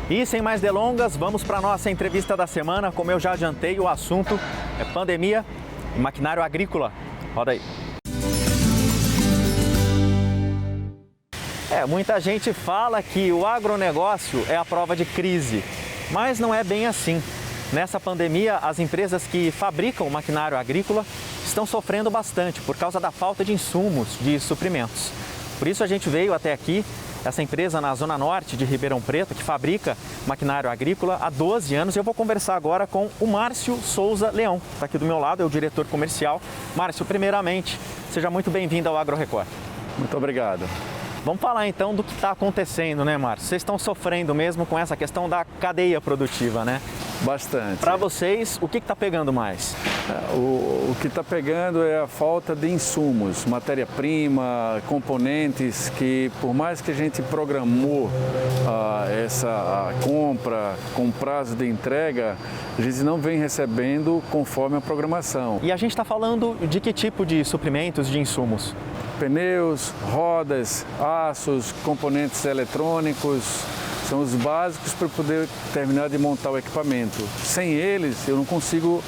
E sem mais delongas, vamos para a nossa entrevista da semana. Como eu já adiantei, o assunto é pandemia e maquinário agrícola. Roda aí. Muita gente fala que o agronegócio é a prova de crise, mas não é bem assim. Nessa pandemia, as empresas que fabricam maquinário agrícola estão sofrendo bastante por causa da falta de insumos, de suprimentos. Por isso a gente veio até aqui, essa empresa na Zona Norte de Ribeirão Preto, que fabrica maquinário agrícola há 12 anos. E eu vou conversar agora com o Márcio Souza Leão, que está aqui do meu lado, é o diretor comercial. Márcio, primeiramente, seja muito bem-vindo ao Agro Record. Muito obrigado. Vamos falar então do que está acontecendo, né, Márcio? Vocês estão sofrendo mesmo com essa questão da cadeia produtiva, né? Bastante. Para vocês, o que está pegando mais? O que está pegando é a falta de insumos, matéria-prima, componentes que, por mais que a gente programou essa compra com prazo de entrega, a gente não vem recebendo conforme a programação. E a gente está falando de que tipo de suprimentos, de insumos? Pneus, rodas, aços, componentes eletrônicos, são os básicos para poder terminar de montar o equipamento. Sem eles, eu não consigo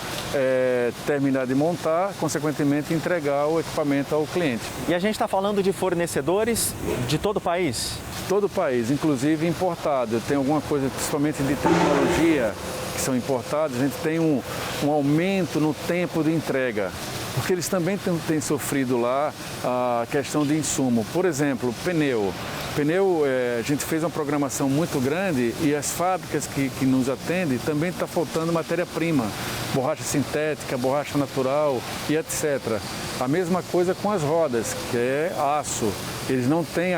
terminar de montar, consequentemente entregar o equipamento ao cliente. E a gente está falando de fornecedores de todo o país? Todo o país, inclusive importado. Tem alguma coisa, principalmente de tecnologia, que são importados, a gente tem um aumento no tempo de entrega. Porque eles também têm sofrido lá a questão de insumo. Por exemplo, pneu. Pneu, a gente fez uma programação muito grande e as fábricas que nos atendem também está faltando matéria-prima. Borracha sintética, borracha natural e etc. A mesma coisa com as rodas, que é aço. Eles não têm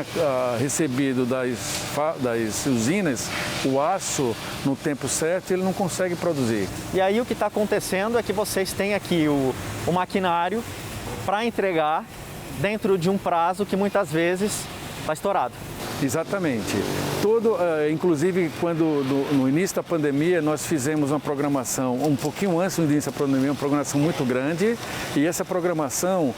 recebido das usinas o aço no tempo certo e ele não consegue produzir. E aí o que está acontecendo é que vocês têm aqui o maquinário para entregar dentro de um prazo que muitas vezes está estourado. Exatamente. Inclusive, quando no início da pandemia, nós fizemos uma programação, um pouquinho antes do início da pandemia, uma programação muito grande, e essa programação,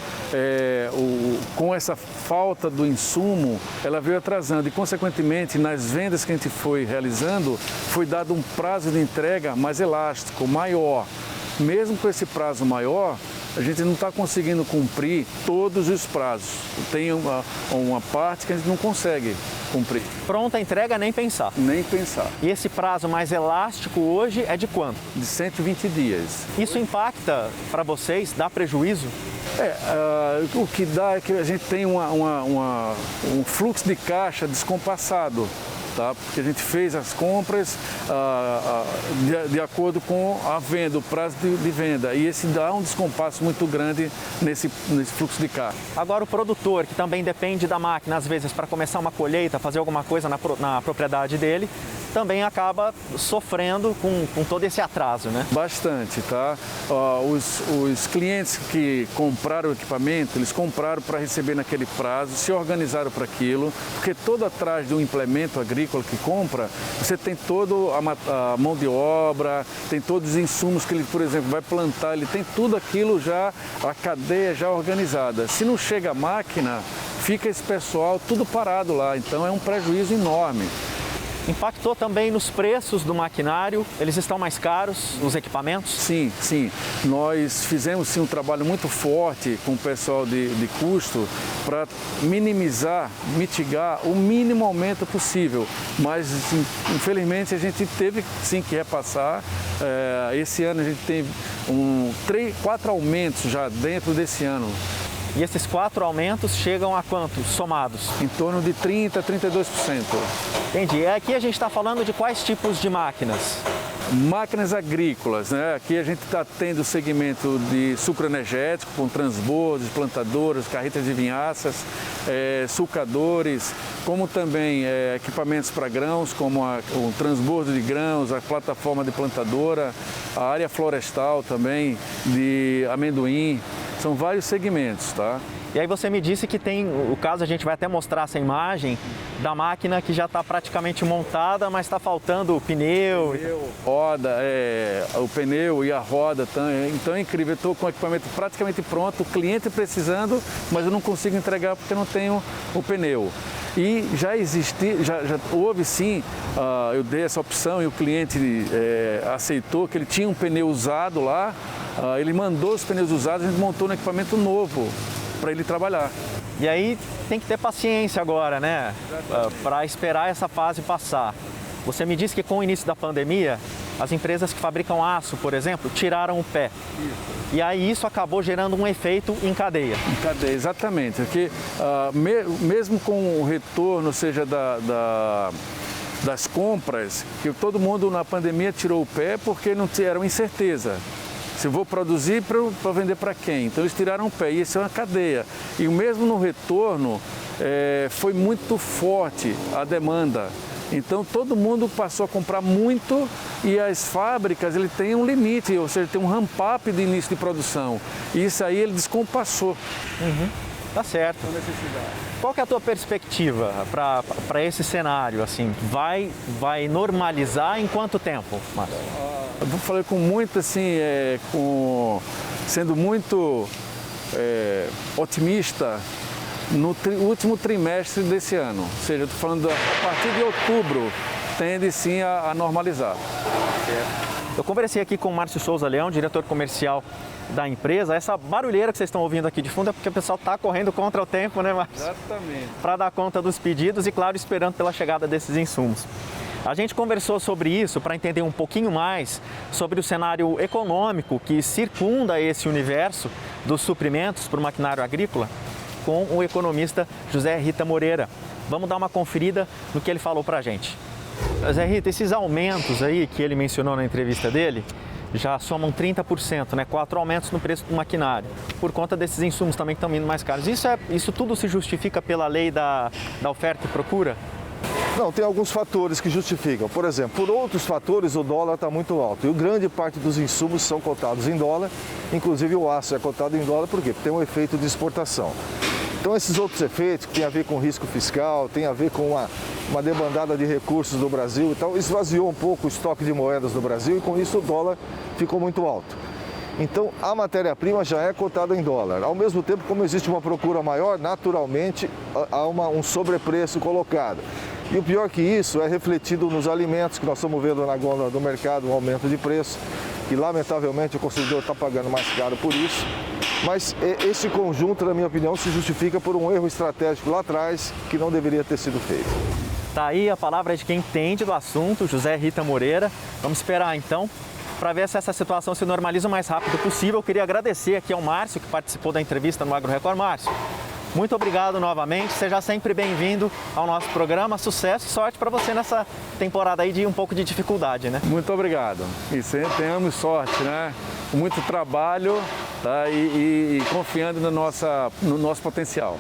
com essa falta do insumo, ela veio atrasando, e consequentemente, nas vendas que a gente foi realizando, foi dado um prazo de entrega mais elástico, maior. Mesmo com esse prazo maior, a gente não está conseguindo cumprir todos os prazos. Tem uma parte que a gente não consegue cumprir. Pronta entrega, nem pensar. Nem pensar. E esse prazo mais elástico hoje é de quanto? De 120 dias. Isso impacta para vocês? Dá prejuízo? O que dá é que a gente tem um fluxo de caixa descompassado. Tá? Porque a gente fez as compras de acordo com a venda, o prazo de venda. E esse dá um descompasso muito grande nesse fluxo de caixa. Agora o produtor, que também depende da máquina, às vezes, para começar uma colheita, fazer alguma coisa na propriedade dele, também acaba sofrendo com todo esse atraso, né? Bastante, tá? Os clientes que compraram o equipamento, eles compraram para receber naquele prazo, se organizaram para aquilo, porque todo atrás de um implemento agrícola que compra, você tem toda a mão de obra, tem todos os insumos que ele, por exemplo, vai plantar, ele tem tudo aquilo já, a cadeia já organizada. Se não chega a máquina, fica esse pessoal tudo parado lá, então é um prejuízo enorme. Impactou também nos preços do maquinário? Eles estão mais caros, os equipamentos? Sim, sim. Nós fizemos sim um trabalho muito forte com o pessoal de custo para mitigar o mínimo aumento possível. Mas, infelizmente, a gente teve sim que repassar. Esse ano a gente teve 4 aumentos já dentro desse ano. E esses 4 aumentos chegam a quanto, somados? Em torno de 30% a 32%. Entendi. Aqui a gente está falando de quais tipos de máquinas? Máquinas agrícolas, né? Aqui a gente está tendo o segmento de sucro energético, com transbordos, plantadoras, carretas de vinhaças, sulcadores, como também equipamentos para grãos, como o transbordo de grãos, a plataforma de plantadora, a área florestal também, de amendoim. São vários segmentos, tá? E aí você me disse que tem o caso, a gente vai até mostrar essa imagem, da máquina que já está praticamente montada, mas está faltando o pneu. Roda, o pneu e a roda. Então é incrível, eu estou com o equipamento praticamente pronto, o cliente precisando, mas eu não consigo entregar porque não tenho o pneu. E já houve sim, eu dei essa opção e o cliente aceitou que ele tinha um pneu usado lá, ele mandou os pneus usados, a gente montou um equipamento novo para ele trabalhar. E aí tem que ter paciência agora, né? Para esperar essa fase passar. Você me disse que com o início da pandemia, as empresas que fabricam aço, por exemplo, tiraram o pé. Isso. E aí isso acabou gerando um efeito em cadeia. Em cadeia, exatamente. Porque mesmo com o retorno, ou seja, das compras, que todo mundo na pandemia tirou o pé porque não era uma incerteza. Se eu vou produzir para vender para quem? Então eles tiraram o pé e isso é uma cadeia. E mesmo no retorno foi muito forte a demanda. Então todo mundo passou a comprar muito e as fábricas ele tem um limite, ou seja, tem um ramp-up de início de produção. E isso aí ele descompassou. Tá certo. Qual que é a tua perspectiva para esse cenário? Assim, vai normalizar em quanto tempo, Márcio? Eu falei com muito assim, sendo muito otimista no último trimestre desse ano. Ou seja, eu estou falando a partir de outubro tende sim a normalizar. Eu conversei aqui com o Márcio Souza Leão, diretor comercial da empresa. Essa barulheira que vocês estão ouvindo aqui de fundo é porque o pessoal está correndo contra o tempo, né, Márcio? Exatamente. Para dar conta dos pedidos e, claro, esperando pela chegada desses insumos. A gente conversou sobre isso para entender um pouquinho mais sobre o cenário econômico que circunda esse universo dos suprimentos para o maquinário agrícola com o economista José Rita Moreira. Vamos dar uma conferida no que ele falou para a gente. José Rita, esses aumentos aí que ele mencionou na entrevista dele já somam 30%, né? 4 aumentos no preço do maquinário, por conta desses insumos também que estão vindo mais caros. Isso tudo se justifica pela lei da oferta e procura? Não, tem alguns fatores que justificam. Por exemplo, por outros fatores o dólar está muito alto e grande parte dos insumos são cotados em dólar, inclusive o aço é cotado em dólar, por quê? Porque tem um efeito de exportação. Então esses outros efeitos que tem a ver com risco fiscal, tem a ver com uma debandada de recursos do Brasil e tal, esvaziou um pouco o estoque de moedas no Brasil e com isso o dólar ficou muito alto. Então a matéria-prima já é cotada em dólar. Ao mesmo tempo, como existe uma procura maior, naturalmente há um sobrepreço colocado. E o pior que isso é refletido nos alimentos, que nós estamos vendo na gôndola do mercado, um aumento de preço, que lamentavelmente o consumidor está pagando mais caro por isso. Mas esse conjunto, na minha opinião, se justifica por um erro estratégico lá atrás que não deveria ter sido feito. Tá aí a palavra de quem entende do assunto, José Rita Moreira. Vamos esperar então para ver se essa situação se normaliza o mais rápido possível. Eu queria agradecer aqui ao Márcio, que participou da entrevista no Agro Record. Márcio, muito obrigado novamente. Seja sempre bem-vindo ao nosso programa. Sucesso e sorte para você nessa temporada aí de um pouco de dificuldade, né? Muito obrigado. E tenhamos sorte, né? Com muito trabalho, tá? E confiando no nosso potencial.